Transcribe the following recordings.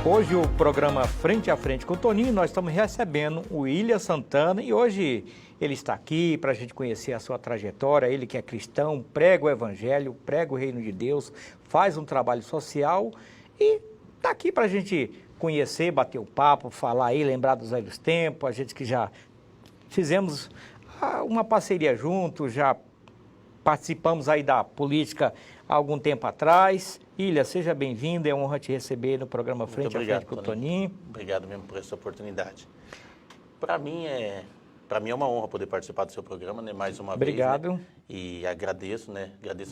Hoje o programa Frente a Frente com o Toninho, nós estamos recebendo o William Santana e hoje ele está aqui para a gente conhecer a sua trajetória, ele que é cristão, prega o evangelho, prega o reino de Deus, faz um trabalho social e está aqui para a gente conhecer, bater o papo, falar aí, lembrar dos velhos tempos, a gente que já fizemos uma parceria junto, já participamos aí da política há algum tempo atrás. Ilha, seja bem-vindo, é uma honra te receber no programa Frente a Frente com o Toninho. Obrigado mesmo por essa oportunidade. Para mim é uma honra poder participar do seu programa, né, mais uma vez. Obrigado. Né, e agradeço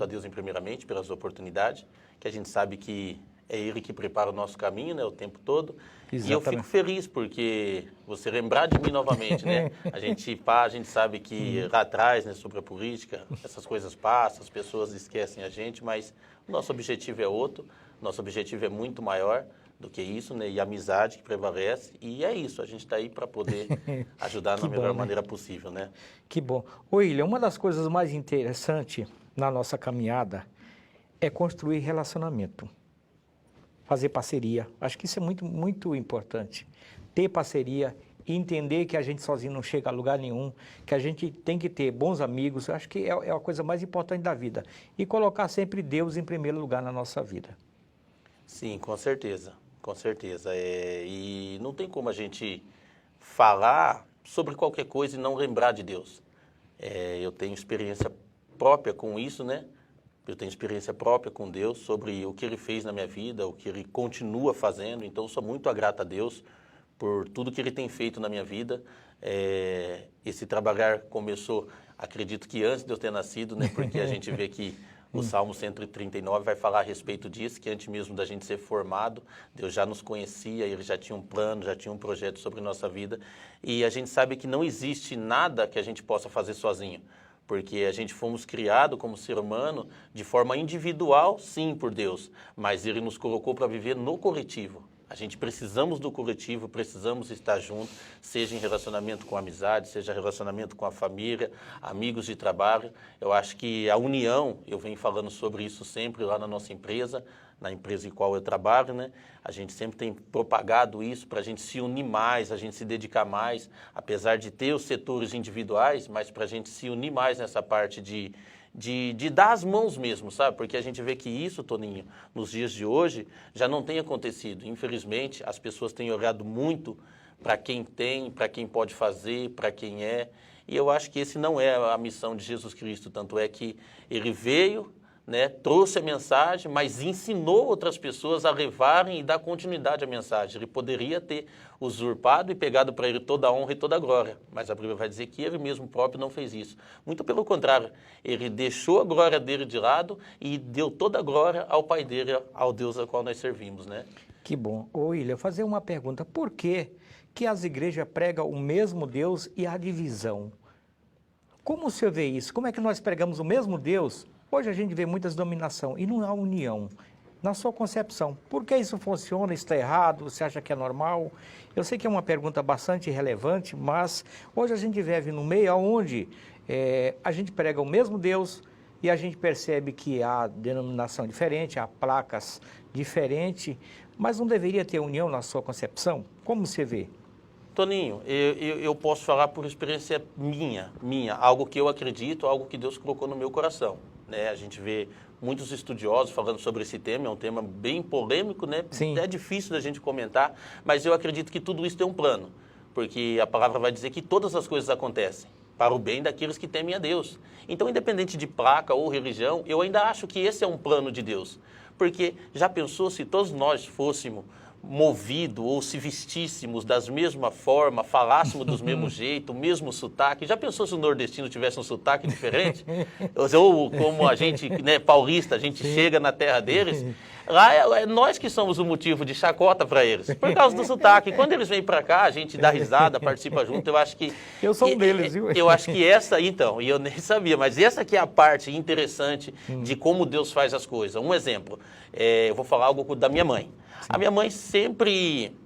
a Deus primeiramente pelas oportunidades, que a gente sabe que é Ele que prepara o nosso caminho, né, o tempo todo. Exatamente. E eu fico feliz porque você lembrar de mim novamente, né? A gente sabe que lá atrás, né, sobre a política, essas coisas passam, as pessoas esquecem a gente, mas o nosso objetivo é outro, nosso objetivo é muito maior do que isso, né? E a amizade que prevalece, e é isso, a gente está aí para poder ajudar na melhor maneira possível, né? Que bom. Ô William, uma das coisas mais interessantes na nossa caminhada é construir relacionamento. Fazer parceria. Acho que isso é muito, muito importante. Ter parceria e entender que a gente sozinho não chega a lugar nenhum, que a gente tem que ter bons amigos. Acho que é a coisa mais importante da vida. E colocar sempre Deus em primeiro lugar na nossa vida. Sim, com certeza. Com certeza. E não tem como a gente falar sobre qualquer coisa e não lembrar de Deus. Eu tenho experiência própria com isso, né? Eu tenho experiência própria com Deus sobre o que Ele fez na minha vida, o que Ele continua fazendo. Então, eu sou muito grato a Deus por tudo que Ele tem feito na minha vida. Esse trabalhar começou, acredito que antes de eu ter nascido, né? Porque a gente vê que o Salmo 139 vai falar a respeito disso, que antes mesmo da gente ser formado, Deus já nos conhecia, Ele já tinha um plano, já tinha um projeto sobre nossa vida. E a gente sabe que não existe nada que a gente possa fazer sozinho. Porque a gente fomos criados como ser humano de forma individual, sim, por Deus, mas Ele nos colocou para viver no coletivo. A gente precisamos do coletivo, precisamos estar juntos, seja em relacionamento com a amizade, seja relacionamento com a família, amigos de trabalho. Eu acho que a união, eu venho falando sobre isso sempre lá na nossa empresa, na empresa em qual eu trabalho, né? A gente sempre tem propagado isso para a gente se unir mais, a gente se dedicar mais, apesar de ter os setores individuais, mas para a gente se unir mais nessa parte de dar as mãos mesmo, sabe? Porque a gente vê que isso, Toninho, nos dias de hoje, já não tem acontecido. Infelizmente, as pessoas têm olhado muito para quem tem, para quem pode fazer, para quem é. E eu acho que esse não é a missão de Jesus Cristo, tanto é que Ele veio, né, trouxe a mensagem, mas ensinou outras pessoas a levarem e dar continuidade à mensagem. Ele poderia ter usurpado e pegado para ele toda a honra e toda a glória, mas a Bíblia vai dizer que ele mesmo próprio não fez isso. Muito pelo contrário, ele deixou a glória dele de lado e deu toda a glória ao Pai dele, ao Deus ao qual nós servimos, né? Que bom. Ô William, fazer uma pergunta. Por que as igrejas pregam o mesmo Deus e a divisão? Como o senhor vê isso? Como é que nós pregamos o mesmo Deus? Hoje a gente vê muitas dominação e não há união. Na sua concepção, por que isso funciona? Está errado? Você acha que é normal? Eu sei que é uma pergunta bastante relevante, mas hoje a gente vive num meio onde a gente prega o mesmo Deus e a gente percebe que há denominação diferente, há placas diferentes, mas não deveria ter união na sua concepção? Como você vê? Toninho, eu posso falar por experiência minha, algo que eu acredito, algo que Deus colocou no meu coração. Né? A gente vê muitos estudiosos falando sobre esse tema, é um tema bem polêmico, né? Sim. É difícil da gente comentar, mas eu acredito que tudo isso tem um plano, porque a palavra vai dizer que todas as coisas acontecem para o bem daqueles que temem a Deus. Então, independente de placa ou religião, eu ainda acho que esse é um plano de Deus, porque já pensou se todos nós fôssemos movido ou se vestíssemos da mesma forma, falássemos do mesmo jeito, o mesmo sotaque. Já pensou se o nordestino tivesse um sotaque diferente? Ou como a gente, né, paulista, a gente chega na terra deles, lá é nós que somos o motivo de chacota para eles, por causa do sotaque. Quando eles vêm para cá, a gente dá risada, participa junto, eu acho que... Eu sou um deles, viu? Eu acho que essa, então, e eu nem sabia, mas essa aqui é a parte interessante de como Deus faz as coisas. Um exemplo, eu vou falar algo da minha mãe. A minha mãe sempre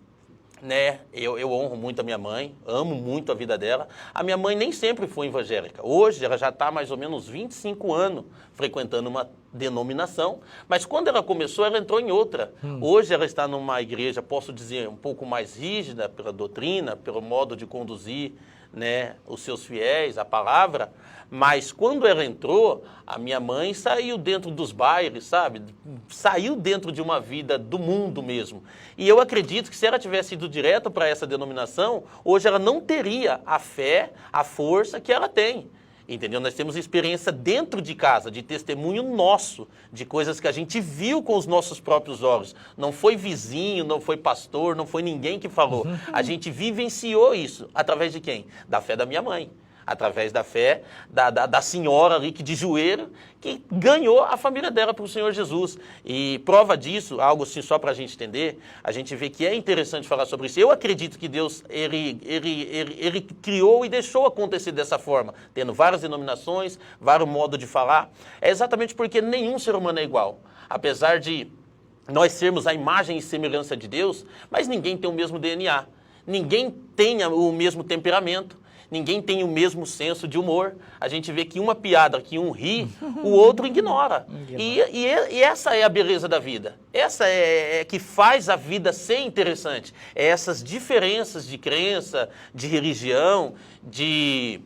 né? Eu honro muito a minha mãe, amo muito a vida dela. A minha mãe nem sempre foi evangélica. Hoje ela já está mais ou menos 25 anos frequentando uma denominação, mas quando ela começou, ela entrou em outra. Hoje ela está numa igreja, posso dizer, um pouco mais rígida pela doutrina, pelo modo de conduzir, né, os seus fiéis, a palavra, mas quando ela entrou, a minha mãe saiu dentro dos bailes, sabe? Saiu dentro de uma vida do mundo mesmo. E eu acredito que se ela tivesse ido direto para essa denominação, hoje ela não teria a fé, a força que ela tem. Entendeu? Nós temos experiência dentro de casa, de testemunho nosso, de coisas que a gente viu com os nossos próprios olhos. Não foi vizinho, não foi pastor, não foi ninguém que falou. A gente vivenciou isso. Através de quem? Da fé da minha mãe. Através da fé da senhora ali, que de joelho, que ganhou a família dela para o Senhor Jesus. E prova disso, algo assim só para a gente entender, a gente vê que é interessante falar sobre isso. Eu acredito que Deus, ele criou e deixou acontecer dessa forma, tendo várias denominações, vários modos de falar. É exatamente porque nenhum ser humano é igual. Apesar de nós sermos a imagem e semelhança de Deus, mas ninguém tem o mesmo DNA. Ninguém tem o mesmo temperamento. Ninguém tem o mesmo senso de humor. A gente vê que uma piada que um ri, o outro ignora. E essa é a beleza da vida. Essa é que faz a vida ser interessante. É essas diferenças de crença, de religião, de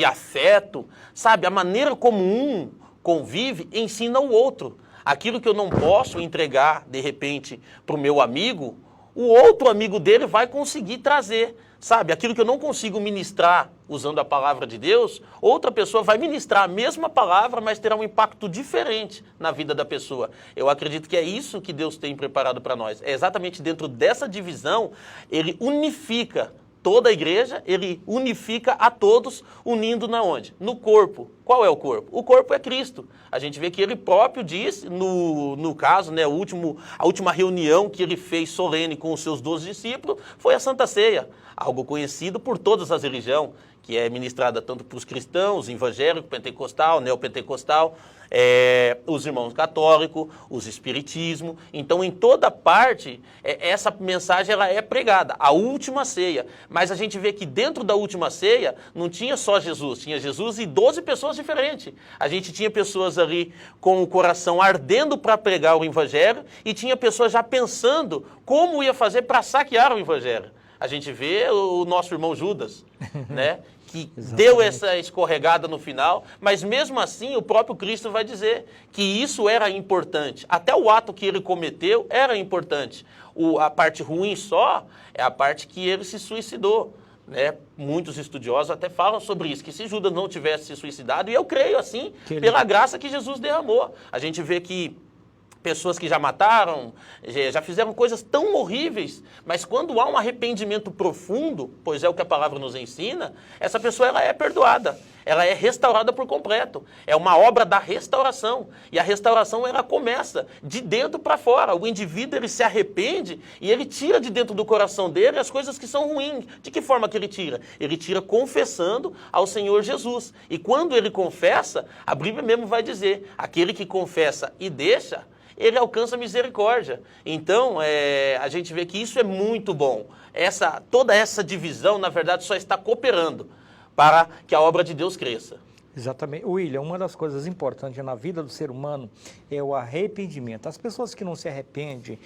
afeto, sabe? A maneira como um convive ensina o outro. Aquilo que eu não posso entregar, de repente, para o meu amigo, o outro amigo dele vai conseguir trazer. Sabe, aquilo que eu não consigo ministrar usando a palavra de Deus, outra pessoa vai ministrar a mesma palavra, mas terá um impacto diferente na vida da pessoa. Eu acredito que é isso que Deus tem preparado para nós. É exatamente dentro dessa divisão, ele unifica toda a igreja, ele unifica a todos, unindo na onde? No corpo. Qual é o corpo? O corpo é Cristo. A gente vê que ele próprio disse, no caso, né, a última reunião que ele fez solene com os seus 12 discípulos, foi a Santa Ceia, algo conhecido por todas as religiões, que é ministrada tanto para os cristãos, evangélico, pentecostal, neopentecostal, os irmãos católicos, os espiritismo. Então, em toda parte, essa mensagem ela é pregada, a última ceia. Mas a gente vê que dentro da última ceia não tinha só Jesus, tinha Jesus e 12 pessoas diferentes. A gente tinha pessoas ali com o coração ardendo para pregar o evangelho e tinha pessoas já pensando como ia fazer para saquear o evangelho. A gente vê o nosso irmão Judas, né? Que deu essa escorregada no final, mas mesmo assim o próprio Cristo vai dizer que isso era importante. Até o ato que ele cometeu era importante. A parte ruim só é a parte que ele se suicidou. Né? Muitos estudiosos até falam sobre isso, que se Judas não tivesse se suicidado, e eu creio assim, pela graça que Jesus derramou. A gente vê que pessoas que já mataram, já fizeram coisas tão horríveis, mas quando há um arrependimento profundo, pois é o que a palavra nos ensina, essa pessoa ela é perdoada, ela é restaurada por completo. É uma obra da restauração, e a restauração ela começa de dentro para fora. O indivíduo ele se arrepende e ele tira de dentro do coração dele as coisas que são ruins. De que forma que ele tira? Ele tira confessando ao Senhor Jesus. E quando ele confessa, a Bíblia mesmo vai dizer, aquele que confessa e deixa, ele alcança misericórdia. Então, a gente vê que isso é muito bom. Toda essa divisão, na verdade, só está cooperando para que a obra de Deus cresça. Exatamente. William, uma das coisas importantes na vida do ser humano é o arrependimento. As pessoas que não se arrependem,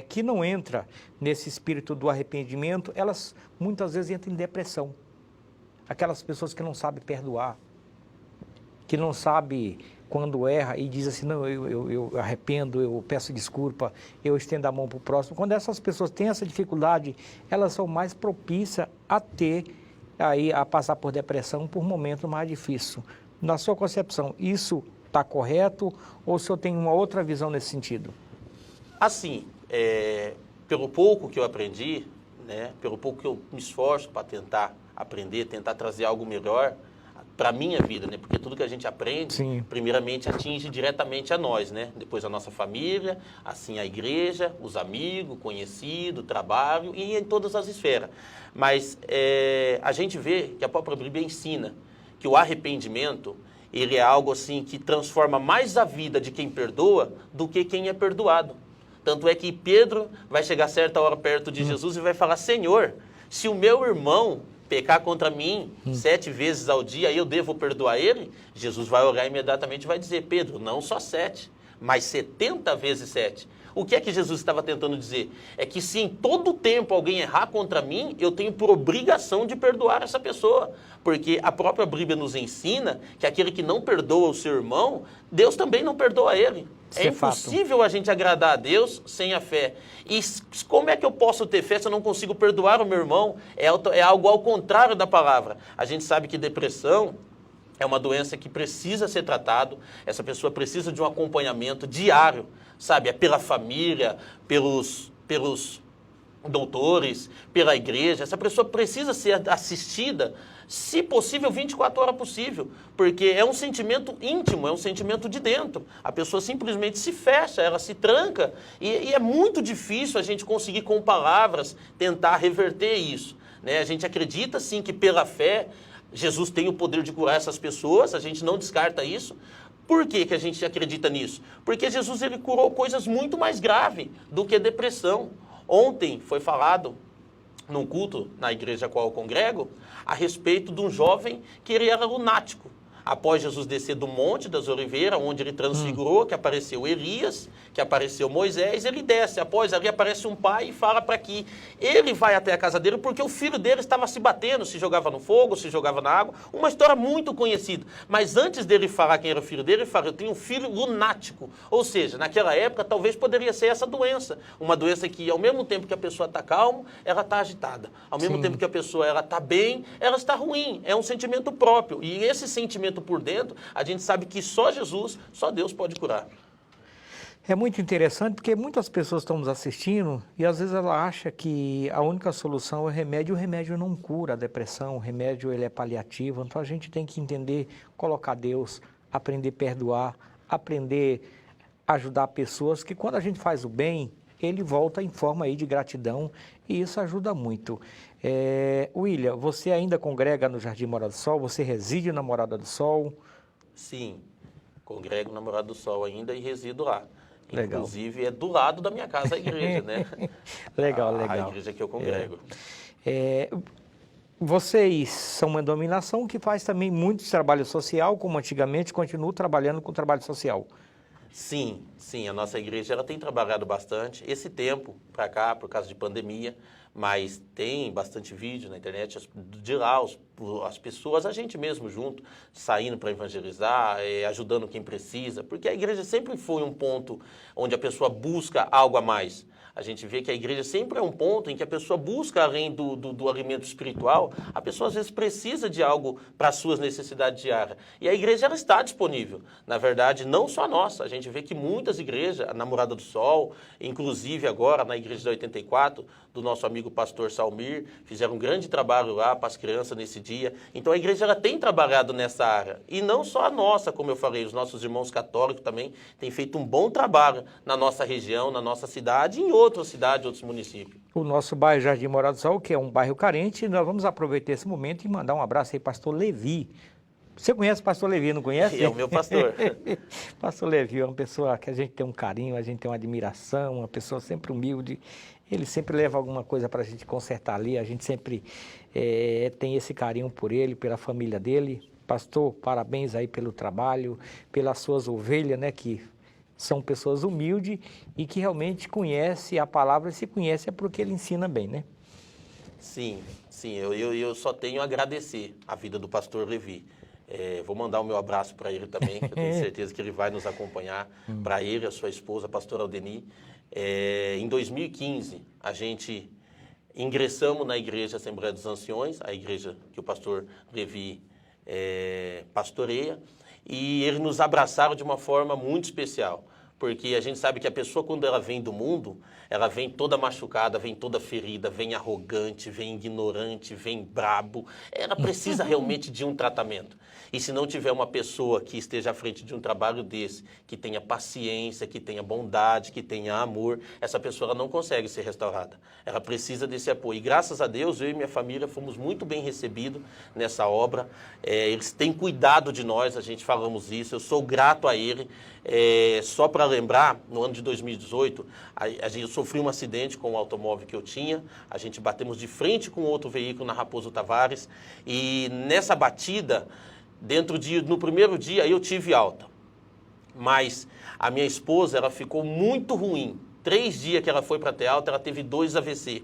que não entram nesse espírito do arrependimento, elas muitas vezes entram em depressão. Aquelas pessoas que não sabem perdoar, que não sabem quando erra e diz assim, não, eu arrependo, eu peço desculpa, eu estendo a mão para o próximo. Quando essas pessoas têm essa dificuldade, elas são mais propícias a passar por depressão por momentos mais difíceis. Na sua concepção, isso está correto ou o senhor tem uma outra visão nesse sentido? Assim, pelo pouco que eu aprendi, né, pelo pouco que eu me esforço para tentar aprender, tentar trazer algo melhor para a minha vida, né? Porque tudo que a gente aprende, sim, primeiramente atinge diretamente a nós, né? Depois a nossa família, assim a igreja, os amigos, conhecido, trabalho e em todas as esferas. Mas a gente vê que a própria Bíblia ensina que o arrependimento, ele é algo assim que transforma mais a vida de quem perdoa do que quem é perdoado. Tanto é que Pedro vai chegar certa hora perto de Jesus e vai falar, Senhor, se o meu irmão pecar contra mim 7 vezes ao dia, eu devo perdoar ele? Jesus vai orar imediatamente e vai dizer, Pedro, não só 7, mas 70 vezes 7. O que é que Jesus estava tentando dizer? É que se em todo tempo alguém errar contra mim, eu tenho por obrigação de perdoar essa pessoa. Porque a própria Bíblia nos ensina que aquele que não perdoa o seu irmão, Deus também não perdoa ele. É impossível a gente agradar a Deus sem a fé. E como é que eu posso ter fé se eu não consigo perdoar o meu irmão? É algo ao contrário da palavra. A gente sabe que depressão é uma doença que precisa ser tratado, essa pessoa precisa de um acompanhamento diário, sabe? É pela família, pelos doutores, pela igreja. Essa pessoa precisa ser assistida, se possível, 24 horas possível, porque é um sentimento íntimo, é um sentimento de dentro. A pessoa simplesmente se fecha, ela se tranca, e é muito difícil a gente conseguir, com palavras, tentar reverter isso, né? A gente acredita, sim, que pela fé Jesus tem o poder de curar essas pessoas, a gente não descarta isso. Por que a gente acredita nisso? Porque Jesus ele curou coisas muito mais graves do que depressão. Ontem foi falado, num culto na igreja a qual eu congrego, a respeito de um jovem que ele era lunático. Após Jesus descer do Monte das Oliveiras, onde ele transfigurou, que apareceu Elias, que apareceu Moisés, ele desce. Após ali aparece um pai e fala para que ele vai até a casa dele porque o filho dele estava se batendo, se jogava no fogo, se jogava na água. Uma história muito conhecida. Mas antes dele falar quem era o filho dele, ele fala, eu tenho um filho lunático. Ou seja, naquela época talvez poderia ser essa doença. Uma doença que ao mesmo tempo que a pessoa está calma, ela está agitada. Ao mesmo tempo que a pessoa está bem, ela está ruim. É um sentimento próprio. E esse sentimento por dentro, a gente sabe que só Jesus, só Deus pode curar. É muito interessante porque muitas pessoas estão nos assistindo e às vezes ela acha que a única solução é o remédio não cura a depressão, o remédio ele é paliativo, então a gente tem que entender, colocar Deus, aprender a perdoar, aprender a ajudar pessoas, que quando a gente faz o bem, ele volta em forma aí de gratidão e isso ajuda muito. William, você ainda congrega no Jardim Morada do Sol? Você reside na Morada do Sol? Sim, congrego na Morada do Sol ainda e resido lá. Legal. Inclusive é do lado da minha casa a igreja, né? Legal. A igreja que eu congrego. Vocês são uma denominação que faz também muito trabalho social, como antigamente, continua trabalhando com trabalho social. Sim, a nossa igreja ela tem trabalhado bastante. Esse tempo para cá, por causa de pandemia, mas tem bastante vídeo na internet, de lá as pessoas, a gente mesmo junto, saindo para evangelizar, ajudando quem precisa, porque a igreja sempre foi um ponto onde a pessoa busca algo a mais. A gente vê que a igreja sempre é um ponto em que a pessoa busca, além do alimento espiritual, a pessoa às vezes precisa de algo para as suas necessidades diárias. E a igreja ela está disponível. Na verdade, não só a nossa. A gente vê que muitas igrejas, a Morada do Sol, inclusive agora na igreja da 84, do nosso amigo pastor Salmir, fizeram um grande trabalho lá para as crianças nesse dia. Então a igreja ela tem trabalhado nessa área. E não só a nossa, como eu falei, os nossos irmãos católicos também têm feito um bom trabalho na nossa região, na nossa cidade e em outras cidades, outros municípios. O nosso bairro Jardim Morada do Sol, que é um bairro carente, nós vamos aproveitar esse momento e mandar um abraço aí, pastor Levi. Você conhece o pastor Levi, não conhece? É o meu pastor. Pastor Levi é uma pessoa que a gente tem um carinho, a gente tem uma admiração, uma pessoa sempre humilde. Ele sempre leva alguma coisa para a gente consertar ali, a gente sempre tem esse carinho por ele, pela família dele. Pastor, parabéns aí pelo trabalho, pelas suas ovelhas, né, que são pessoas humildes e que realmente conhecem a palavra, e se conhece é porque ele ensina bem, né? Sim, eu só tenho a agradecer a vida do pastor Levi. Vou mandar o meu abraço para ele também, que eu tenho certeza que ele vai nos acompanhar, para ele, a sua esposa, a pastora Aldeni. Em 2015, a gente ingressamos na igreja Assembleia dos Anciões, a igreja que o pastor Levi pastoreia, e eles nos abraçaram de uma forma muito especial, porque a gente sabe que a pessoa, quando ela vem do mundo, ela vem toda machucada, vem toda ferida, vem arrogante, vem ignorante, vem brabo. Ela precisa realmente de um tratamento. E se não tiver uma pessoa que esteja à frente de um trabalho desse, que tenha paciência, que tenha bondade, que tenha amor, essa pessoa ela não consegue ser restaurada. Ela precisa desse apoio. E graças a Deus, eu e minha família fomos muito bem recebidos nessa obra. Eles têm cuidado de nós, a gente falamos isso, eu sou grato a ele. Só para para lembrar, no ano de 2018, eu sofri um acidente com o automóvel que eu tinha, a gente batemos de frente com outro veículo na Raposo Tavares, e nessa batida, no primeiro dia eu tive alta, mas a minha esposa, ela ficou muito ruim. 3 dias que ela foi para ter alta, ela teve 2 AVC.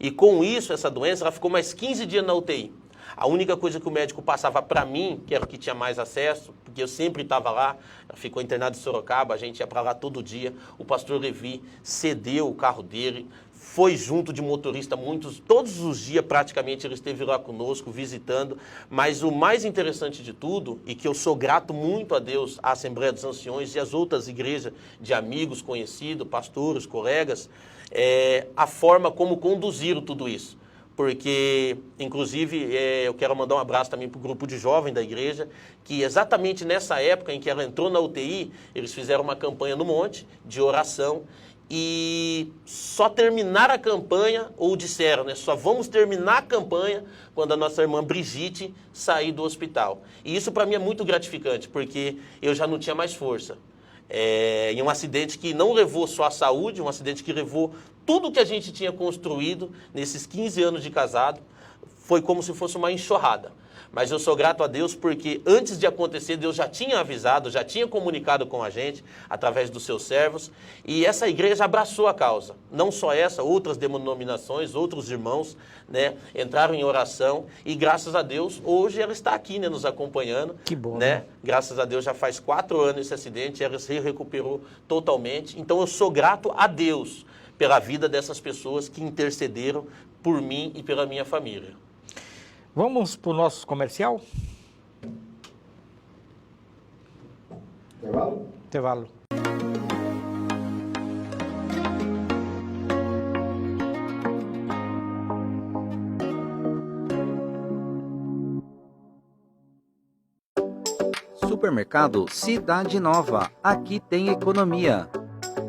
E com isso, essa doença, ela ficou mais 15 dias na UTI. A única coisa que o médico passava para mim, que era o que tinha mais acesso, porque eu sempre estava lá, ela ficou internada em Sorocaba, a gente ia para lá todo dia, o pastor Levi cedeu o carro dele, foi junto de motorista todos os dias praticamente ele esteve lá conosco, visitando, mas o mais interessante de tudo, e que eu sou grato muito a Deus, à Assembleia dos Anciões e às outras igrejas de amigos, conhecidos, pastores, colegas, é a forma como conduziram tudo isso. Porque, inclusive, eu quero mandar um abraço também para o grupo de jovens da igreja, que exatamente nessa época em que ela entrou na UTI, eles fizeram uma campanha no monte de oração e só terminaram a campanha, ou disseram, né, só vamos terminar a campanha quando a nossa irmã Brigitte sair do hospital. E isso para mim é muito gratificante, porque eu já não tinha mais força. Em um acidente que não levou só a saúde, um acidente que levou tudo que a gente tinha construído nesses 15 anos de casado, foi como se fosse uma enxurrada. Mas eu sou grato a Deus porque antes de acontecer, Deus já tinha avisado, já tinha comunicado com a gente, através dos seus servos, e essa igreja abraçou a causa. Não só essa, outras denominações, outros irmãos, né, entraram em oração, e graças a Deus, hoje ela está aqui, né, nos acompanhando. Que bom, né? né? Graças a Deus, já faz 4 anos esse acidente, ela se recuperou totalmente. Então eu sou grato a Deus pela vida dessas pessoas que intercederam por mim e pela minha família. Vamos para o nosso comercial? Intervalo? Intervalo. Supermercado Cidade Nova. Aqui tem economia.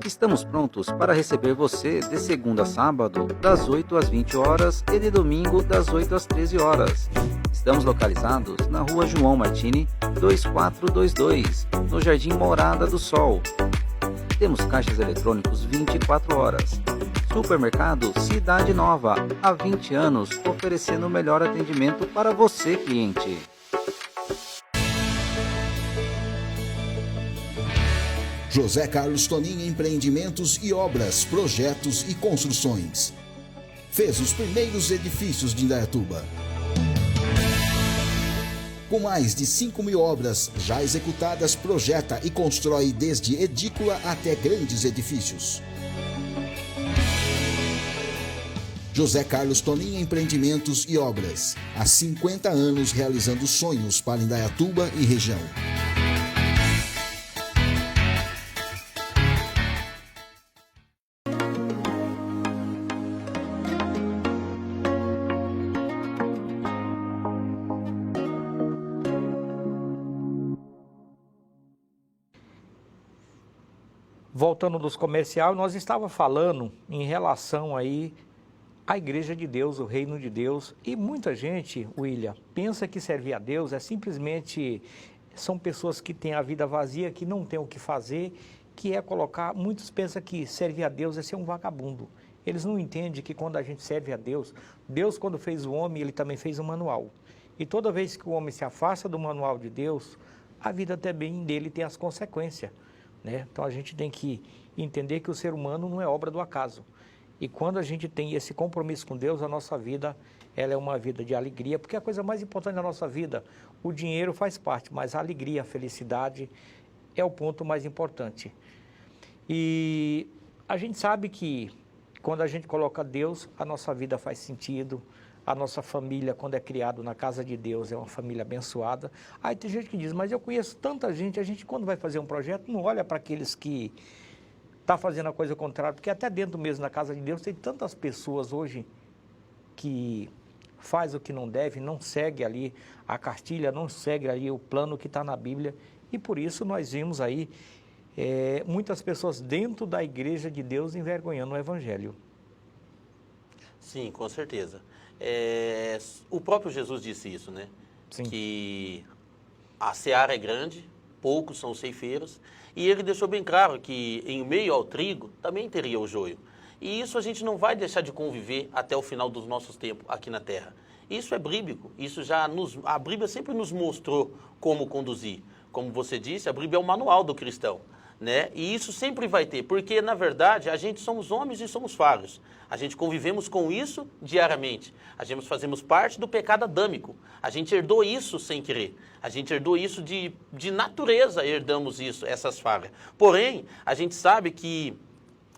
Estamos prontos para receber você de segunda a sábado, das 8 às 20 horas e de domingo, das 8 às 13 horas. Estamos localizados na Rua João Martini, 2422, no Jardim Morada do Sol. Temos caixas eletrônicos 24 horas. Supermercado Cidade Nova, há 20 anos, oferecendo o melhor atendimento para você, cliente. José Carlos Tonin Empreendimentos e Obras, Projetos e Construções. Fez os primeiros edifícios de Indaiatuba. Com mais de 5.000 obras já executadas, projeta e constrói desde edícula até grandes edifícios. José Carlos Tonin Empreendimentos e Obras. Há 50 anos realizando sonhos para Indaiatuba e região. Voltando dos comercial, nós estávamos falando em relação aí à Igreja de Deus, o Reino de Deus, e muita gente, William, pensa que servir a Deus é simplesmente, são pessoas que têm a vida vazia, que não têm o que fazer, que é colocar, muitos pensam que servir a Deus é ser um vagabundo. Eles não entendem que quando a gente serve a Deus, Deus quando fez o homem, ele também fez um manual. E toda vez que o homem se afasta do manual de Deus, a vida também dele tem as consequências. Então a gente tem que entender que o ser humano não é obra do acaso. E quando a gente tem esse compromisso com Deus, a nossa vida ela é uma vida de alegria, porque a coisa mais importante da nossa vida, o dinheiro faz parte, mas a alegria, a felicidade é o ponto mais importante. E a gente sabe que quando a gente coloca Deus, a nossa vida faz sentido. A nossa família, quando é criado na casa de Deus, é uma família abençoada. Aí tem gente que diz, mas eu conheço tanta gente, a gente quando vai fazer um projeto, não olha para aqueles que estão fazendo a coisa contrária, porque até dentro mesmo da casa de Deus tem tantas pessoas hoje que faz o que não deve, não segue ali a cartilha, não segue ali o plano que está na Bíblia. E por isso nós vimos aí muitas pessoas dentro da igreja de Deus envergonhando o Evangelho. Sim, com certeza. O próprio Jesus disse isso, né? Sim. Que a seara é grande, poucos são os ceifeiros, e ele deixou bem claro que em meio ao trigo também teria o joio. E isso a gente não vai deixar de conviver até o final dos nossos tempos aqui na Terra. Isso é bíblico, a Bíblia sempre nos mostrou como conduzir. Como você disse, a Bíblia é o manual do cristão, né? E isso sempre vai ter, porque na verdade a gente somos homens e somos falhos. A gente convivemos com isso diariamente. A gente fazemos parte do pecado adâmico. A gente herdou isso sem querer. A gente herdou isso de natureza, herdamos isso, essas falhas. Porém, a gente sabe que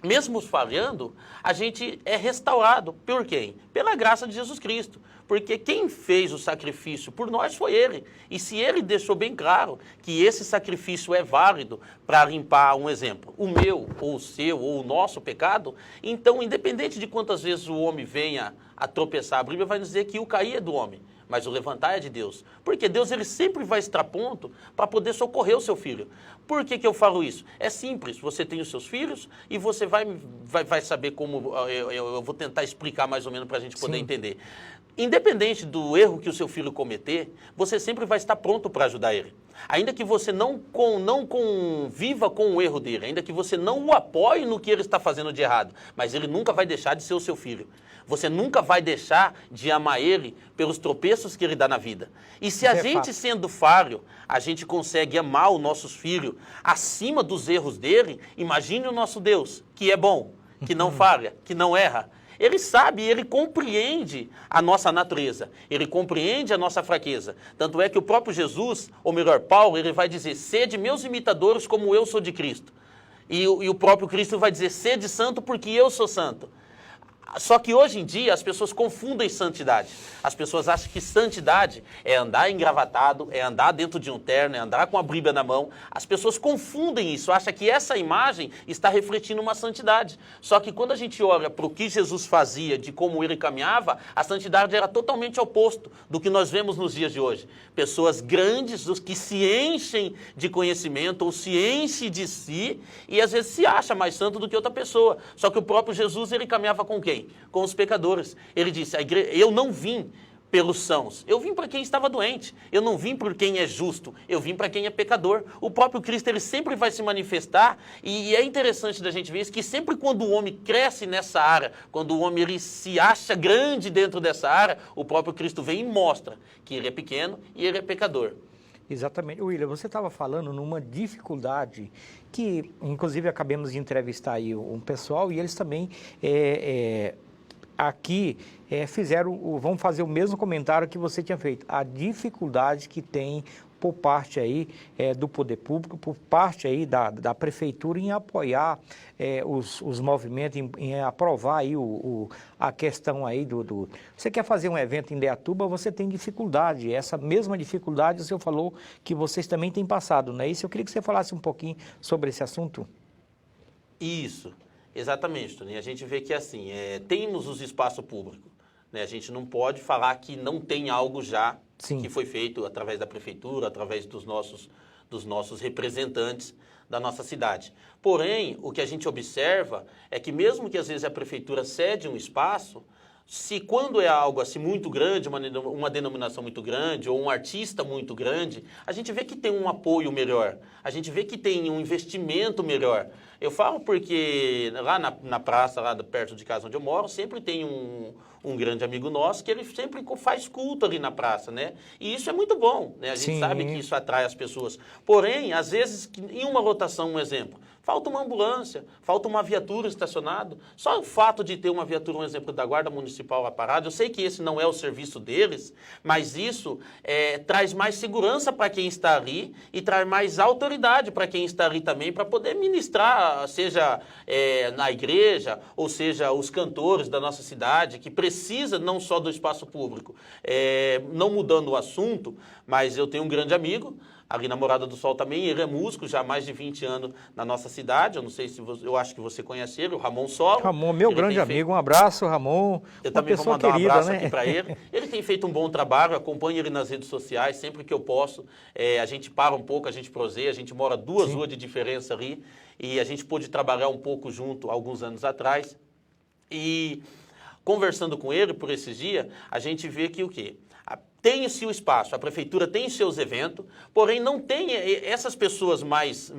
mesmo falhando, a gente é restaurado. Por quem? Pela graça de Jesus Cristo. Porque quem fez o sacrifício por nós foi Ele. E se Ele deixou bem claro que esse sacrifício é válido para limpar, um exemplo, o meu, ou o seu, ou o nosso pecado, então, independente de quantas vezes o homem venha a tropeçar, a Bíblia vai dizer que o cair é do homem, mas o levantar é de Deus. Porque Deus ele sempre vai estar pronto para poder socorrer o seu filho. Por que eu falo isso? É simples, você tem os seus filhos e você vai saber como, eu vou tentar explicar mais ou menos para a gente poder entender. Independente do erro que o seu filho cometer, você sempre vai estar pronto para ajudar ele. Ainda que você não conviva com o erro dele, ainda que você não o apoie no que ele está fazendo de errado, mas ele nunca vai deixar de ser o seu filho. Você nunca vai deixar de amar ele pelos tropeços que ele dá na vida. E se a gente, sendo falho, a gente consegue amar os nossos filhos acima dos erros dele, imagine o nosso Deus, que é bom, que não falha, que não erra. Ele sabe, ele compreende a nossa natureza, ele compreende a nossa fraqueza. Tanto é que o próprio Jesus, ou melhor, Paulo, ele vai dizer, sede meus imitadores como eu sou de Cristo. E o próprio Cristo vai dizer, sede santo porque eu sou santo. Só que hoje em dia as pessoas confundem santidade. As pessoas acham que santidade é andar engravatado, é andar dentro de um terno, é andar com a Bíblia na mão. As pessoas confundem isso, acham que essa imagem está refletindo uma santidade. Só que quando a gente olha para o que Jesus fazia, de como ele caminhava, a santidade era totalmente oposto do que nós vemos nos dias de hoje. Pessoas grandes, os que se enchem de conhecimento ou se enchem de si e às vezes se acha mais santo do que outra pessoa. Só que o próprio Jesus, ele caminhava com quem? Com os pecadores. Ele disse, eu não vim pelos sãos, eu vim para quem estava doente, eu não vim por quem é justo, eu vim para quem é pecador. O próprio Cristo, ele sempre vai se manifestar, e é interessante da gente ver isso, que sempre quando o homem cresce nessa área, quando o homem ele se acha grande dentro dessa área, o próprio Cristo vem e mostra que ele é pequeno e ele é pecador. Exatamente. William, você estava falando numa dificuldade que, inclusive, acabamos de entrevistar aí um pessoal e eles também aqui vão fazer o mesmo comentário que você tinha feito. A dificuldade que tem por parte aí do poder público, por parte aí da prefeitura em apoiar os movimentos, em aprovar aí a questão aí Você quer fazer um evento em Indaiatuba, você tem dificuldade, essa mesma dificuldade o senhor falou que vocês também têm passado, não é isso? Eu queria que você falasse um pouquinho sobre esse assunto. Isso, exatamente, Tony. A gente vê que assim, temos os espaços públicos, né? A gente não pode falar que não tem algo já Sim. que foi feito através da prefeitura, através dos nossos representantes da nossa cidade. Porém, o que a gente observa é que mesmo que às vezes a prefeitura cede um espaço, se quando é algo assim muito grande, uma denominação muito grande ou um artista muito grande, a gente vê que tem um apoio melhor, a gente vê que tem um investimento melhor. Eu falo porque lá na praça, lá perto de casa onde eu moro, sempre tem um grande amigo nosso que ele sempre faz culto ali na praça, né? E isso é muito bom, né? A gente Sim. sabe que isso atrai as pessoas. Porém, às vezes, em uma lotação, um exemplo, falta uma ambulância, falta uma viatura estacionada. Só o fato de ter uma viatura, um exemplo da Guarda Municipal lá parada, eu sei que esse não é o serviço deles, mas isso traz mais segurança para quem está ali e traz mais autoridade para quem está ali também, para poder ministrar, seja na igreja, ou seja, os cantores da nossa cidade, que precisa não só do espaço público. Não mudando o assunto, mas eu tenho um grande amigo, ali na Morada do Sol também, ele é músico já há mais de 20 anos na nossa cidade, eu não sei se eu acho que você conhece ele, o Ramon Solo. Ramon, meu grande amigo, um abraço, Ramon. Eu também vou mandar um abraço aqui para ele. Ele tem feito um bom trabalho, acompanho ele nas redes sociais, sempre que eu posso. A gente para um pouco, a gente proseia, a gente mora 2 ruas de diferença ali, e a gente pôde trabalhar um pouco junto alguns anos atrás. E conversando com ele por esses dias, a gente vê que o quê? Tem-se o espaço, a prefeitura tem seus eventos, porém não tem essas pessoas mais,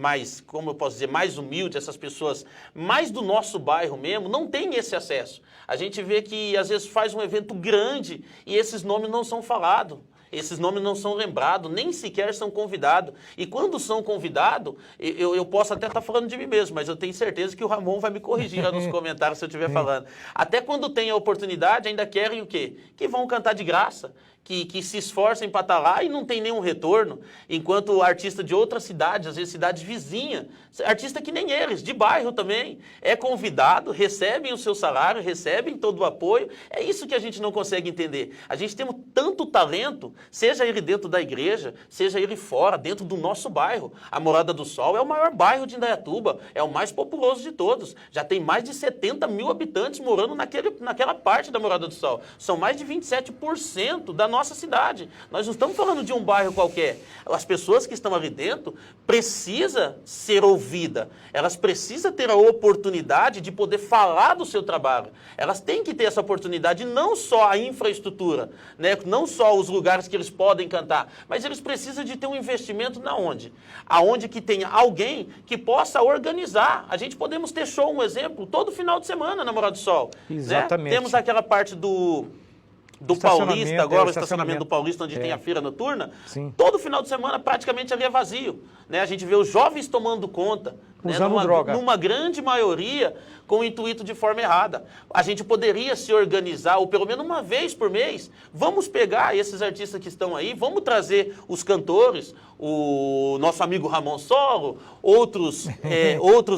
como eu posso dizer, mais humildes, essas pessoas mais do nosso bairro mesmo, não tem esse acesso. A gente vê que às vezes faz um evento grande e esses nomes não são falados. Esses nomes não são lembrados, nem sequer são convidados. E quando são convidados, eu posso até estar falando de mim mesmo, mas eu tenho certeza que o Ramon vai me corrigir lá nos comentários se eu estiver falando. Até quando tem a oportunidade, ainda querem o quê? Que vão cantar de graça. Que se esforcem para estar lá e não tem nenhum retorno, enquanto o artista de outras cidades, às vezes cidades vizinhas, artista que nem eles, de bairro também, é convidado, recebem o seu salário, recebem todo o apoio. É isso que a gente não consegue entender. A gente tem tanto talento, seja ele dentro da igreja, seja ele fora, dentro do nosso bairro. A Morada do Sol é o maior bairro de Indaiatuba, é o mais populoso de todos. Já tem mais de 70 mil habitantes morando naquela parte da Morada do Sol. São mais de 27% da nossa cidade. Nós não estamos falando de um bairro qualquer. As pessoas que estão ali dentro precisam ser ouvidas. Elas precisam ter a oportunidade de poder falar do seu trabalho. Elas têm que ter essa oportunidade, não só a infraestrutura, né? Não só os lugares que eles podem cantar, mas eles precisam de ter um investimento na onde? Aonde que tenha alguém que possa organizar. A gente podemos ter show, um exemplo, todo final de semana na Morada do Sol. Exatamente. Né? Temos aquela parte do Paulista, agora o estacionamento do Paulista, onde tem a feira noturna. Sim. Todo final de semana praticamente ali é vazio. Né? A gente vê os jovens tomando conta, usando né? droga. Numa grande maioria com o intuito de forma errada. A gente poderia se organizar, ou pelo menos uma vez por mês, vamos pegar esses artistas que estão aí, vamos trazer os cantores, o nosso amigo Ramon Solo, outros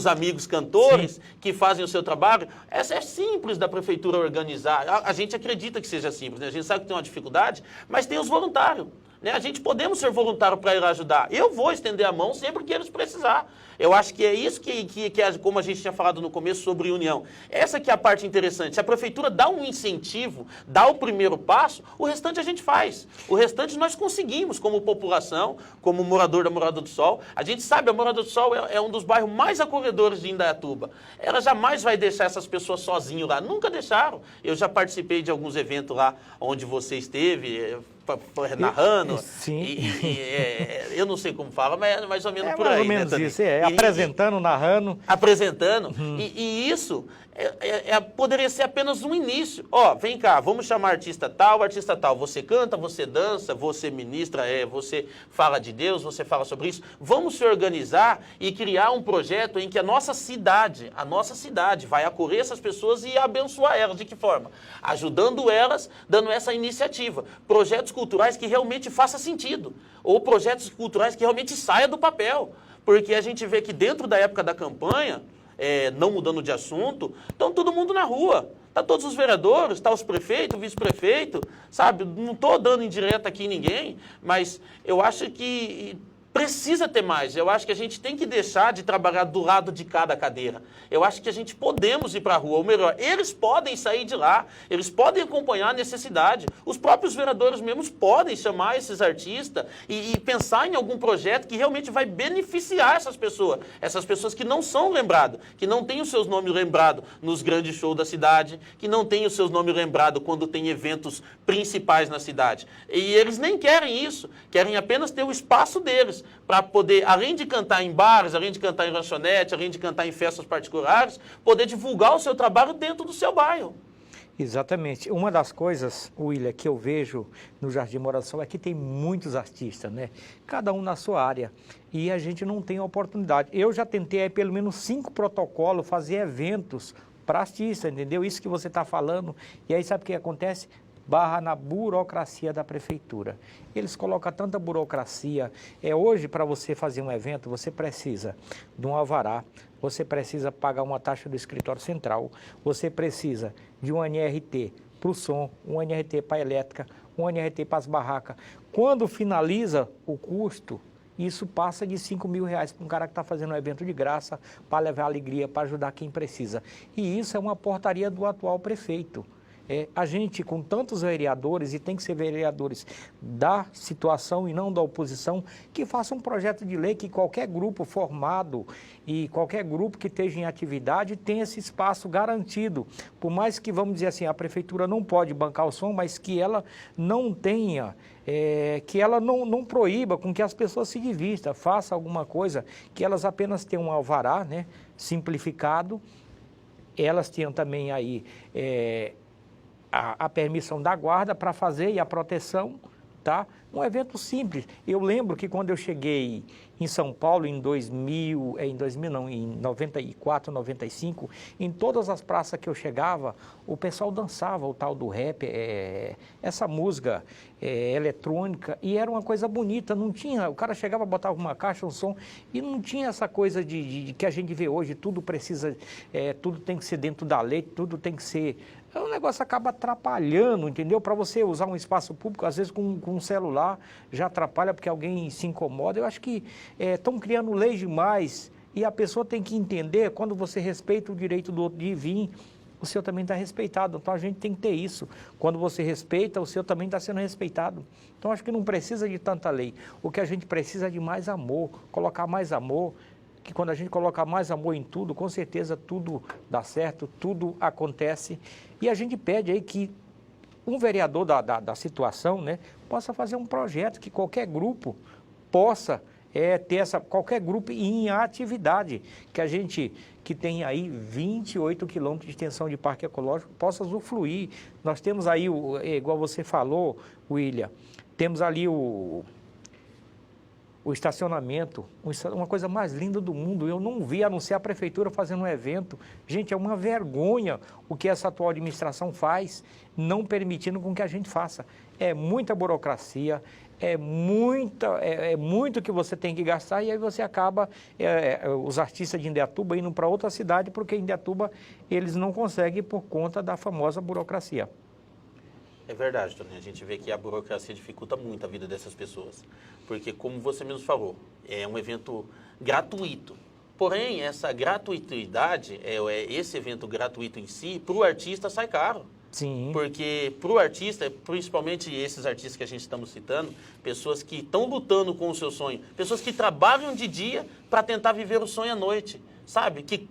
amigos cantores que fazem o seu trabalho. Essa é simples da prefeitura organizar. A gente acredita que seja simples, né? A gente sabe que tem uma dificuldade, mas tem os voluntários. Né? A gente podemos ser voluntário para ir ajudar. Eu vou estender a mão sempre que eles precisar. Eu acho que é isso que é, como a gente tinha falado no começo sobre união. Essa que é a parte interessante. Se a prefeitura dá um incentivo, dá o primeiro passo, o restante a gente faz. O restante nós conseguimos como população, como morador da Morada do Sol. A gente sabe, a Morada do Sol é um dos bairros mais acolhedores de Indaiatuba. Ela jamais vai deixar essas pessoas sozinhas lá. Nunca deixaram. Eu já participei de alguns eventos lá onde você esteve, narrando. Sim. Eu não sei como fala, mas é mais ou menos por mais aí. ou menos, né, isso, apresentando, narrando. Apresentando. E isso poderia ser apenas um início. Ó, vem cá, vamos chamar artista tal. Você canta, você dança, você ministra, você fala de Deus, você fala sobre isso. Vamos se organizar e criar um projeto em que a nossa cidade vai acolher essas pessoas e abençoar elas. De que forma? Ajudando elas, dando essa iniciativa. Projetos culturais que realmente façam sentido. Ou projetos culturais que realmente saiam do papel. Porque a gente vê que dentro da época da campanha, não mudando de assunto, estão todo mundo na rua. Está todos os vereadores, está os prefeitos, o vice-prefeito, sabe? Não estou dando indireta aqui em ninguém, mas eu acho que precisa ter mais. Eu acho que a gente tem que deixar de trabalhar do lado de cada cadeira. Eu acho que a gente podemos ir para a rua, ou melhor, eles podem sair de lá, eles podem acompanhar a necessidade. Os próprios vereadores mesmos podem chamar esses artistas e pensar em algum projeto que realmente vai beneficiar essas pessoas que não são lembradas, que não têm os seus nomes lembrados nos grandes shows da cidade, que não têm os seus nomes lembrados quando tem eventos principais na cidade. E eles nem querem isso, querem apenas ter o espaço deles, para poder, além de cantar em bares, além de cantar em lanchonete, além de cantar em festas particulares, poder divulgar o seu trabalho dentro do seu bairro. Exatamente. Uma das coisas, William, que eu vejo no Jardim Morada do Sol é que tem muitos artistas, né? Cada um na sua área. E a gente não tem oportunidade. Eu já tentei pelo menos 5 protocolos, fazer eventos para artistas, entendeu? Isso que você está falando. E aí sabe o que acontece? Barra na burocracia da prefeitura. Eles colocam tanta burocracia. Hoje, para você fazer um evento, você precisa de um alvará, você precisa pagar uma taxa do escritório central, você precisa de um NRT para o som, um NRT para a elétrica, um NRT para as barracas. Quando finaliza o custo, isso passa de R$5 mil para um cara que está fazendo um evento de graça, para levar alegria, para ajudar quem precisa. E isso é uma portaria do atual prefeito. a gente, com tantos vereadores, e tem que ser vereadores da situação e não da oposição, que faça um projeto de lei que qualquer grupo formado e qualquer grupo que esteja em atividade tenha esse espaço garantido. Por mais que, vamos dizer assim, a prefeitura não pode bancar o som, mas que ela não tenha, que ela não proíba com que as pessoas se divirtam, faça alguma coisa, que elas apenas tenham um alvará, né, simplificado, elas tenham também aí a permissão da guarda para fazer e a proteção, tá? Um evento simples. Eu lembro que quando eu cheguei em São Paulo em 94, 95, em todas as praças que eu chegava, o pessoal dançava o tal do rap, essa música eletrônica, e era uma coisa bonita, não tinha, o cara chegava, botava uma caixa, um som, e não tinha essa coisa de que a gente vê hoje, tudo precisa, tudo tem que ser dentro da lei, tudo tem que ser... O negócio acaba atrapalhando, entendeu? Para você usar um espaço público, às vezes com um celular, já atrapalha porque alguém se incomoda. Eu acho que estão criando leis demais e a pessoa tem que entender, quando você respeita o direito do outro de vir, o seu também está respeitado. Então a gente tem que ter isso. Quando você respeita, o seu também está sendo respeitado. Então acho que não precisa de tanta lei. O que a gente precisa é de mais amor, colocar mais amor, que quando a gente coloca mais amor em tudo, com certeza tudo dá certo, tudo acontece. E a gente pede aí que um vereador da situação, né, possa fazer um projeto que qualquer grupo possa ter qualquer grupo em atividade, que a gente que tem aí 28 quilômetros de extensão de parque ecológico possa usufruir. Nós temos aí, igual você falou, William, temos ali o estacionamento, uma coisa mais linda do mundo. Eu não vi, a não ser a prefeitura fazendo um evento. Gente, é uma vergonha o que essa atual administração faz, não permitindo com que a gente faça. É muita burocracia, é muito que você tem que gastar, e aí você acaba, os artistas de Indaiatuba indo para outra cidade, porque em Indaiatuba eles não conseguem por conta da famosa burocracia. É verdade, Toninho. A gente vê que a burocracia dificulta muito a vida dessas pessoas. Porque, como você mesmo falou, é um evento gratuito. Porém, essa gratuidade, esse evento gratuito em si, para o artista sai caro. Sim. Porque para o artista, principalmente esses artistas que a gente estamos citando, pessoas que estão lutando com o seu sonho, pessoas que trabalham de dia para tentar viver o sonho à noite, sabe? Que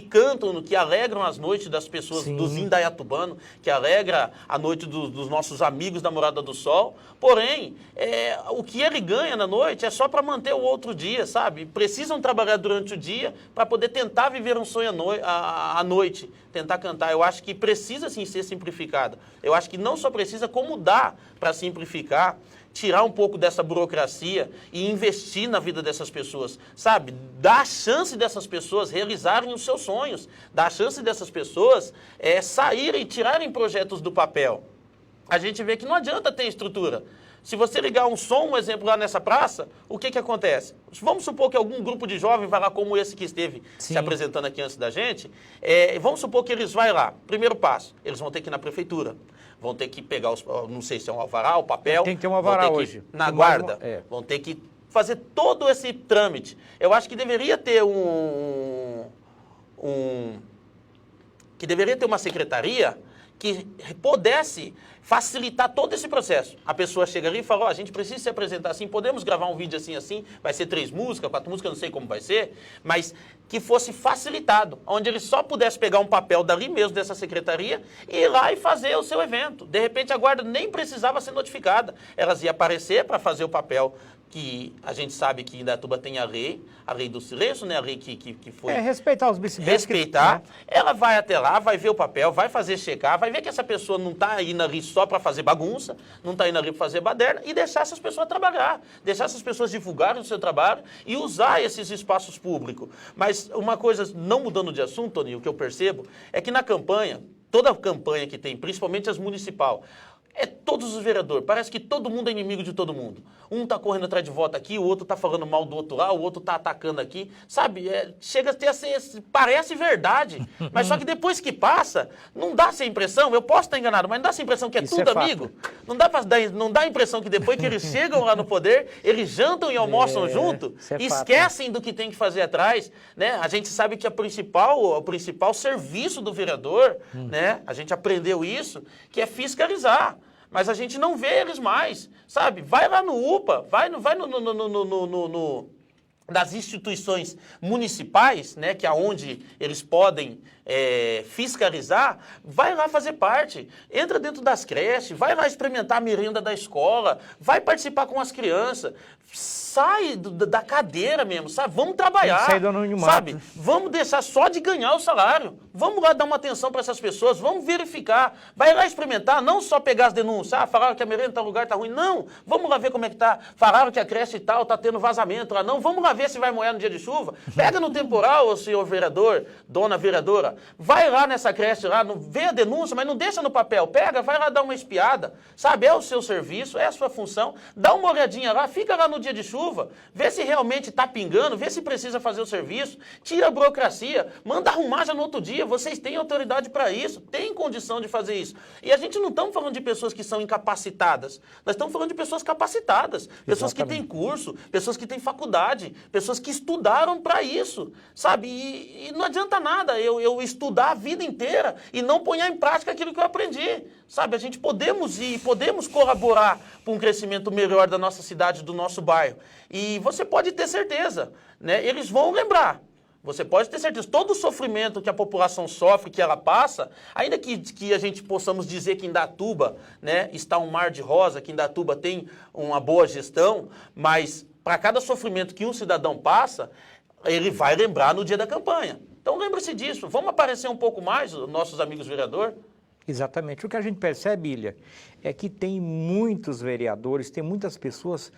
cantam, que alegram as noites das pessoas, Sim. dos indaiatubanos, que alegra a noite dos nossos amigos da Morada do Sol. Porém, o que ele ganha na noite é só para manter o outro dia, sabe? Precisam trabalhar durante o dia para poder tentar viver um sonho à noite, tentar cantar. Eu acho que precisa sim ser simplificado. Eu acho que não só precisa, como dá para simplificar, tirar um pouco dessa burocracia e investir na vida dessas pessoas, sabe? Dar a chance dessas pessoas realizarem os seus sonhos, dar a chance dessas pessoas saírem, tirarem projetos do papel. A gente vê que não adianta ter estrutura. Se você ligar um som, um exemplo lá nessa praça, o que acontece? Vamos supor que algum grupo de jovens vai lá, como esse que esteve Sim. se apresentando aqui antes da gente, vamos supor que eles vão lá. Primeiro passo, eles vão ter que ir na prefeitura, vão ter que pegar, não sei se é um alvará, o papel. Tem que ter um alvará vão ter hoje. Na guarda, vão ter que fazer todo esse trâmite. Eu acho que deveria ter que deveria ter uma secretaria que pudesse facilitar todo esse processo. A pessoa chega ali e fala, a gente precisa se apresentar assim, podemos gravar um vídeo assim, vai ser 3 músicas, 4 músicas, não sei como vai ser, mas que fosse facilitado, onde ele só pudesse pegar um papel dali mesmo, dessa secretaria, e ir lá e fazer o seu evento. De repente, a guarda nem precisava ser notificada. Elas iam aparecer para fazer o papel, que a gente sabe que em Indaiatuba tem a lei do silêncio, né? A lei que foi... respeitar os bicicletas. Respeitar. Ela vai até lá, vai ver o papel, vai fazer checar, vai ver que essa pessoa não está indo ali só para fazer bagunça, não está indo ali para fazer baderna, e deixar essas pessoas trabalhar, deixar essas pessoas divulgarem o seu trabalho e usar esses espaços públicos. Mas uma coisa, não mudando de assunto, Toninho, o que eu percebo é que na campanha, toda campanha que tem, principalmente as municipal, É todos os vereadores. Parece que todo mundo é inimigo de todo mundo. Um tá correndo atrás de voto aqui, o outro tá falando mal do outro lá, o outro tá atacando aqui. Sabe? Chega a ter parece verdade. Mas só que depois que passa, não dá essa impressão, eu posso estar enganado, mas não dá essa impressão que é Isso tudo é fato. amigo. Não dá a impressão que depois que eles chegam lá no poder, eles jantam e almoçam junto, isso é fato. esquecem do que tem que fazer atrás, né? A gente sabe que o principal serviço do vereador, né? A gente aprendeu isso, que é fiscalizar. Mas a gente não vê eles mais, sabe? Vai lá no UPA, vai das instituições municipais, né, que é onde eles podem fiscalizar, vai lá fazer parte, entra dentro das creches, vai lá experimentar a merenda da escola, vai participar com as crianças, sai da cadeira mesmo, sabe? Vamos trabalhar, Sai do anonimato. sabe? Vamos deixar só de ganhar o salário, vamos lá dar uma atenção para essas pessoas, vamos verificar, vai lá experimentar, não só pegar as denúncias, falaram que a merenda em tal lugar tá ruim, não, vamos lá ver como é que tá, falaram que a creche e tal tá tendo vazamento lá, não, vamos lá ver se vai molhar no dia de chuva, pega no temporal, ô senhor vereador, dona vereadora, vai lá nessa creche lá, vê a denúncia, mas não deixa no papel, pega, vai lá dar uma espiada, sabe, é o seu serviço, é a sua função, dá uma olhadinha lá, fica lá no dia de chuva, vê se realmente está pingando, vê se precisa fazer o serviço, tira a burocracia, manda arrumar já no outro dia, vocês têm autoridade para isso, têm condição de fazer isso. E a gente não estamos falando de pessoas que são incapacitadas, nós estamos falando de pessoas capacitadas, pessoas que têm curso, pessoas que têm faculdade, pessoas que estudaram para isso, sabe? E não adianta nada eu estudar a vida inteira e não pôr em prática aquilo que eu aprendi, sabe? A gente podemos colaborar para um crescimento melhor da nossa cidade, do nosso bairro. E você pode ter certeza, né? Eles vão lembrar. Você pode ter certeza, todo o sofrimento que a população sofre, que ela passa, ainda que a gente possamos dizer que Indatuba, né, está um mar de rosa, que Indatuba tem uma boa gestão, mas para cada sofrimento que um cidadão passa, ele vai lembrar no dia da campanha. Então lembre-se disso, vamos aparecer um pouco mais, nossos amigos vereadores. Exatamente. O que a gente percebe, Ilha, é que tem muitos vereadores, tem muitas pessoas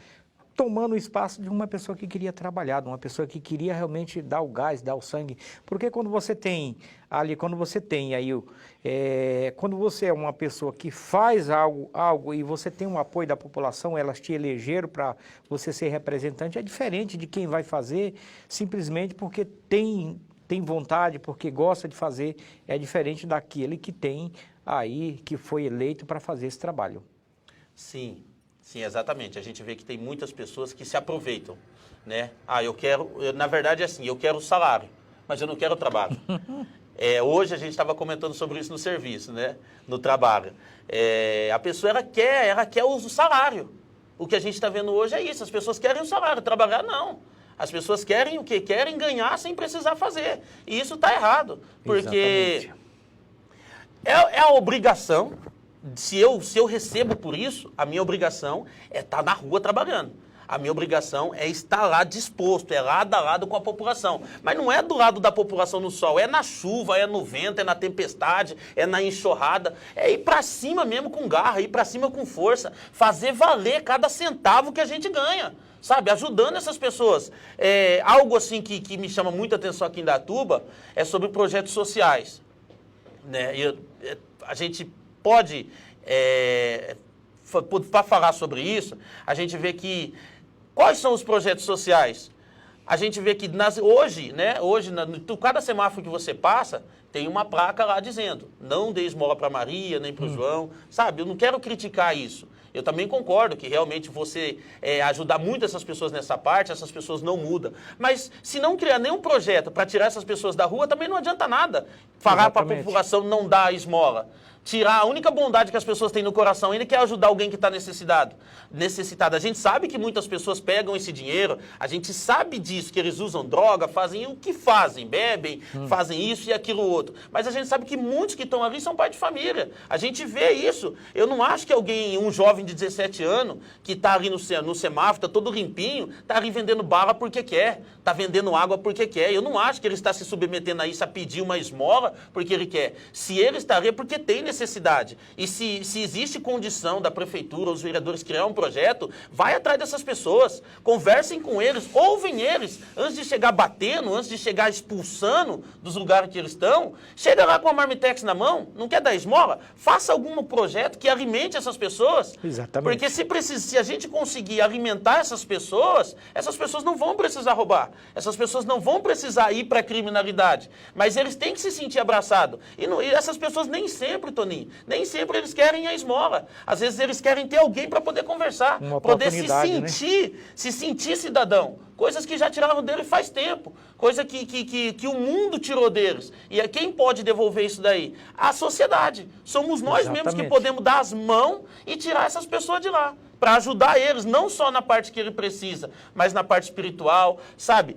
tomando o espaço de uma pessoa que queria trabalhar, de uma pessoa que queria realmente dar o gás, dar o sangue. Porque quando você tem quando você é uma pessoa que faz algo e você tem um apoio da população, elas te elegeram para você ser representante, é diferente de quem vai fazer simplesmente porque tem vontade, porque gosta de fazer, é diferente daquele que que foi eleito para fazer esse trabalho. Sim, exatamente. A gente vê que tem muitas pessoas que se aproveitam, né? Na verdade é assim, eu quero o salário, mas eu não quero o trabalho. Hoje a gente estava comentando sobre isso no serviço, né? No trabalho. A pessoa, ela quer o salário. O que a gente está vendo hoje é isso, as pessoas querem o salário, trabalhar não. As pessoas querem o quê? Querem ganhar sem precisar fazer. E isso está errado, porque é a obrigação, se eu recebo por isso, a minha obrigação é estar na rua trabalhando. A minha obrigação é estar lá disposto, é lado a lado com a população. Mas não é do lado da população no sol, é na chuva, é no vento, é na tempestade, é na enxurrada. É ir para cima mesmo com garra, ir para cima com força, fazer valer cada centavo que a gente ganha. Sabe, ajudando essas pessoas. Algo assim que me chama muita atenção aqui em Indatuba é sobre projetos sociais. Né? A gente pode, para falar sobre isso, a gente vê que, quais são os projetos sociais? A gente vê que hoje, cada semáforo que você passa, tem uma placa lá dizendo, não dê esmola para Maria, nem para o João, sabe? Eu não quero criticar isso. Eu também concordo que realmente você ajudar muito essas pessoas nessa parte, essas pessoas não mudam. Mas se não criar nenhum projeto para tirar essas pessoas da rua, também não adianta nada falar para a população não dar esmola. Tirar a única bondade que as pessoas têm no coração ainda, que é ajudar alguém que está necessitado. A gente sabe que muitas pessoas pegam esse dinheiro, a gente sabe disso, que eles usam droga, fazem o que fazem, bebem, fazem isso e aquilo outro. Mas a gente sabe que muitos que estão ali são pai de família. A gente vê isso. Eu não acho que um jovem de 17 anos, que está ali no semáforo, está todo limpinho, está ali vendendo bala porque quer, está vendendo água porque quer. Eu não acho que ele está se submetendo a isso, a pedir uma esmola porque ele quer. Se ele está ali é porque tem necessidade. necessidade. E se existe condição da prefeitura, os vereadores criar um projeto, vai atrás dessas pessoas, conversem com eles, ouvem eles, antes de chegar batendo, antes de chegar expulsando dos lugares que eles estão, chega lá com a Marmitex na mão, não quer dar esmola? Faça algum projeto que alimente essas pessoas. Exatamente. Porque se a gente conseguir alimentar essas pessoas não vão precisar roubar, essas pessoas não vão precisar ir para a criminalidade, mas eles têm que se sentir abraçados. E essas pessoas nem sempre, Toninho, nem sempre eles querem a esmola. Às vezes eles querem ter alguém para poder conversar, poder se sentir cidadão. Coisas que já tiraram dele faz tempo, coisa que o mundo tirou deles. E quem pode devolver isso daí? A sociedade. Somos nós mesmos que podemos dar as mãos e tirar essas pessoas de lá, para ajudar eles, não só na parte que ele precisa, mas na parte espiritual, sabe?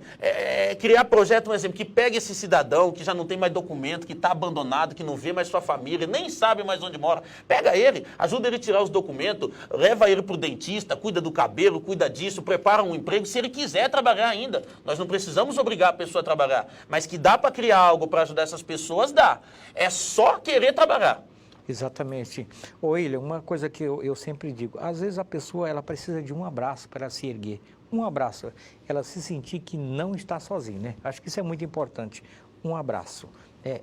Criar projeto, um exemplo, que pega esse cidadão que já não tem mais documento, que está abandonado, que não vê mais sua família, nem sabe mais onde mora. Pega ele, ajuda ele a tirar os documentos, leva ele para o dentista, cuida do cabelo, cuida disso, prepara um emprego, se ele quiser trabalhar ainda. Nós não precisamos obrigar a pessoa a trabalhar, mas que dá para criar algo para ajudar essas pessoas, dá. É só querer trabalhar. Exatamente. Ô, William, uma coisa que eu sempre digo, às vezes a pessoa ela precisa de um abraço para se erguer. Um abraço, ela se sentir que não está sozinha, né? Acho que isso é muito importante. Um abraço.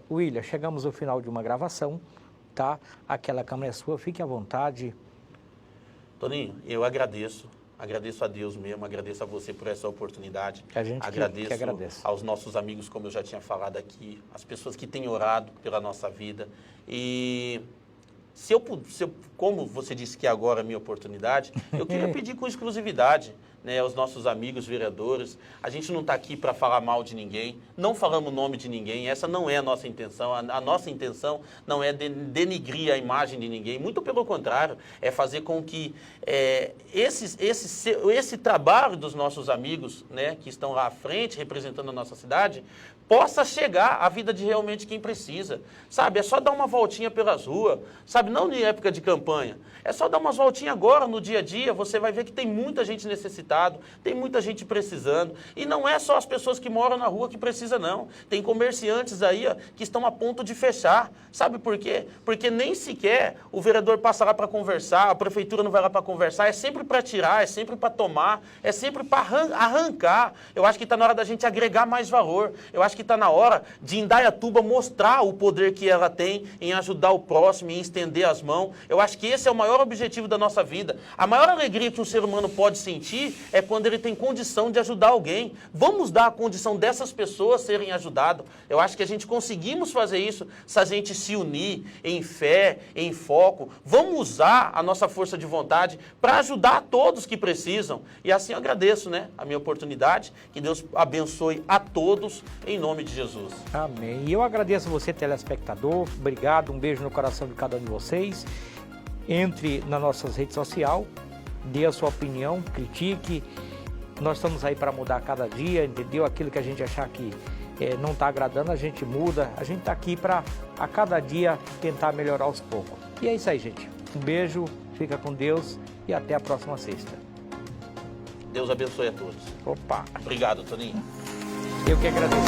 William, chegamos ao final de uma gravação, tá? Aquela câmera é sua, fique à vontade. Toninho, eu agradeço a Deus mesmo, agradeço a você por essa oportunidade. A gente que agradece. Aos nossos amigos, como eu já tinha falado aqui, as pessoas que têm orado pela nossa vida. E como você disse que agora é a minha oportunidade, eu queria pedir com exclusividade, né, aos nossos amigos vereadores. A gente não está aqui para falar mal de ninguém, não falamos o nome de ninguém, essa não é a nossa intenção. A nossa intenção não é denigrir a imagem de ninguém, muito pelo contrário, é fazer com que esse trabalho dos nossos amigos, né, que estão lá à frente, representando a nossa cidade, possa chegar à vida de realmente quem precisa, sabe? É só dar uma voltinha pelas ruas, sabe? Não em época de campanha, é só dar umas voltinhas agora, no dia a dia, você vai ver que tem muita gente necessitada, tem muita gente precisando, e não é só as pessoas que moram na rua que precisam, não. Tem comerciantes aí, ó, que estão a ponto de fechar, sabe por quê? Porque nem sequer o vereador passa lá para conversar, a prefeitura não vai lá para conversar, é sempre para tirar, é sempre para tomar, é sempre para arrancar. Eu acho que está na hora da gente agregar mais valor, eu acho que está na hora de Indaiatuba mostrar o poder que ela tem em ajudar o próximo, em estender as mãos. Eu acho que esse é o maior objetivo da nossa vida. A maior alegria que um ser humano pode sentir é quando ele tem condição de ajudar alguém. Vamos dar a condição dessas pessoas serem ajudadas. Eu acho que a gente conseguimos fazer isso se a gente se unir em fé, em foco. Vamos usar a nossa força de vontade para ajudar todos que precisam. E assim eu agradeço, né, a minha oportunidade. Que Deus abençoe a todos em nome de Jesus. Amém. E eu agradeço você, telespectador. Obrigado, um beijo no coração de cada um de vocês. Entre nas nossas redes sociais, dê a sua opinião, critique. Nós estamos aí para mudar cada dia, entendeu? Aquilo que a gente achar que não está agradando, a gente muda. A gente está aqui para, a cada dia, tentar melhorar aos poucos. E é isso aí, gente. Um beijo, fica com Deus e até a próxima sexta. Deus abençoe a todos. Opa! Obrigado, Toninho. Eu que agradeço.